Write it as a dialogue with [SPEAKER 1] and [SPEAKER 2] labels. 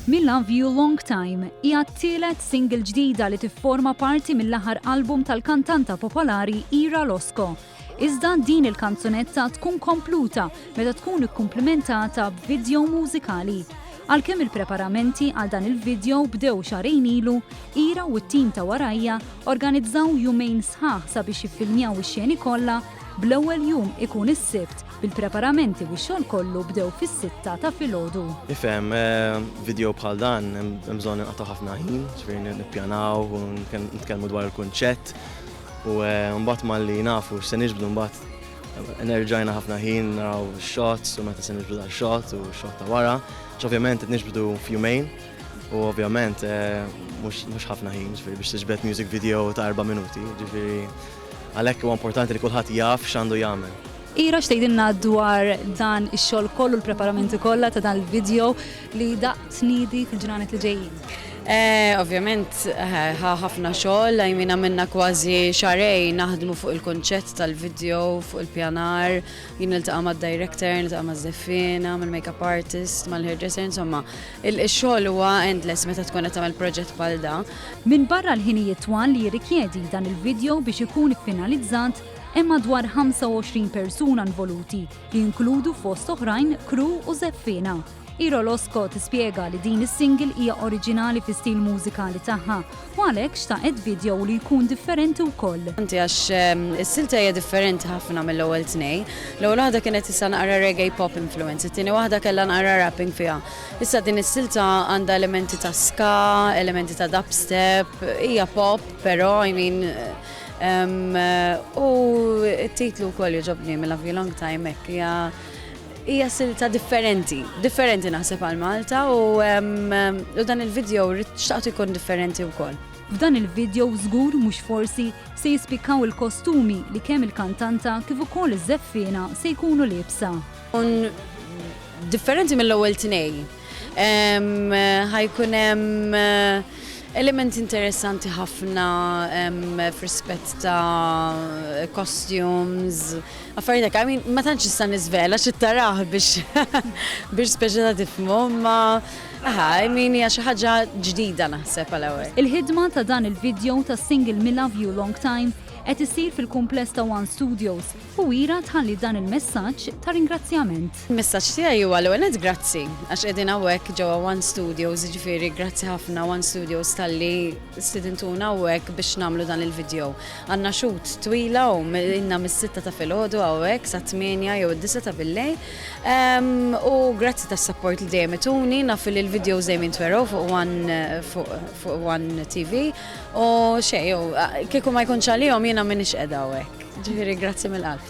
[SPEAKER 1] Me Love You Long Time hija t-tielet single ġdida li tifforma parti mill-aħħar album tal-kantanta popolari Ira Losko. Iżda din il-kanzunetta tkun kompluta meta tkun ikkumplementata b'video mużikali. Għalkemm il-preparamenti għal dan il-video bdew xarejn ilu, Ira u t-tim ta' warajja organizzaw jumejn sħaħ sabiex jiffilmjaw ix-xeni kollha, bl-ewwel jum ikun is-sibt bil-preparamenti u x-xogħol kollu bdew fis-sitta ta' filgħodu.
[SPEAKER 2] Ifhem, video bħal dan hemm bżonn inqata' ħafna ħin, ġifieri nippjanaw u nitkellmu dwar il-kunċett u mbagħad malli nafu x'se niġbdu mbagħad nerġajna ħafna ħin naraw shots u meta se niġbdu dal-shot u x-shot ta' wara, ovvjament qed niġbdu f'jumejn u ovvjament mhux ħafna ħin ġifieri biex tiġbed music video ta' 4 minuti, ġifieri għalhekk huwa importanti li kulħadd jaf x'għandu jagħmel.
[SPEAKER 1] Ira x'tgħidilna dwar dan ix-xogħol kollu l-preparamenti kollha ta' dan il-video li daqt tniedi fil-ġranet li ġejjin?
[SPEAKER 3] Ovvjament ħafna xogħol, għajmina minna kważi xarejn naħdmu fuq il-konċett tal-video, fuq il-pjanar, jien niltaqa' mad-director, niltaqa' maż-żeffina, mal-makeup artist, mal-hairdresser, insomma, il-xogħol huwa endless meta tkun qed tagħmel proġett bħal da.
[SPEAKER 1] Min barra l-ħinijiet twal li jirrikjedi dan il-video biex ikun iffinalizzat, hemm madwar 25 persuna involuti li jinkludu fost oħrajn crew u żeffina. Ira Losko tispjega li din is-single hija oriġinali fi stil mużikali tagħha u għalhekk xtaqet video li jkun differenti wkoll.
[SPEAKER 3] Anti għax is-silta hija differenti ħafna mill-ewwel tnejn. L-ewwel waħda kienet issa naqra reggae pop influence, it-tieni waħda kellha naqra rapping fiha. Issa din is-silta għandha elementi ta' ska, elementi ta' dubstep, hija pop, però I mean u t-titlu wkoll jogħġobni Me Love You Long Time hekk hija silta differenti naħseb għal Malta u dan il-video xtaqt ikun differenti wkoll.
[SPEAKER 1] F'dan il-video żgur mhux forsi se jispikkaw il-kostumi li kemm il-kantanta kif ukoll iż-żeffina se jkunu liebsa.
[SPEAKER 3] Differenti mill-ewwel tnejn. Ħajkun hemm elementi interessanti ħafna f'rispett ta' costumes, affarijiet hekk, I mean ma tantx issa niżvela xi taraħ biex speċi ta' tifhmu, ma I mean hija xi ħaġa ġdida naħseb għal-ewwel.
[SPEAKER 1] Il-ħidma ta' dan il-video ta' single Me Love You Long Time qed isir fil-kumpless ta' One Studios u Ira tħalli dan il-messaġġ ta' ringrazzjament.
[SPEAKER 3] Il-messaġġ tiegħi huwa l-ewwel grazzi għax qegħdin hawnhekk ġewwa One Studios, jiġifieri grazzi ħafna One Studios talli stidintuna hawnhekk biex nagħmlu dan il-video. Għandna shoot twila u inna mis-6 ta' filgħodu hawnhekk sa 8 jew id-9 ta' billejl. U grazzi tas-support li dejjem ituni, naf li l-videos dejjem jintwerew fuq One TV u xejn kieku ma jkunx għalihom jiena m'iniex qiegħda hawnhekk. Ġifieri grazzi mill-qalb.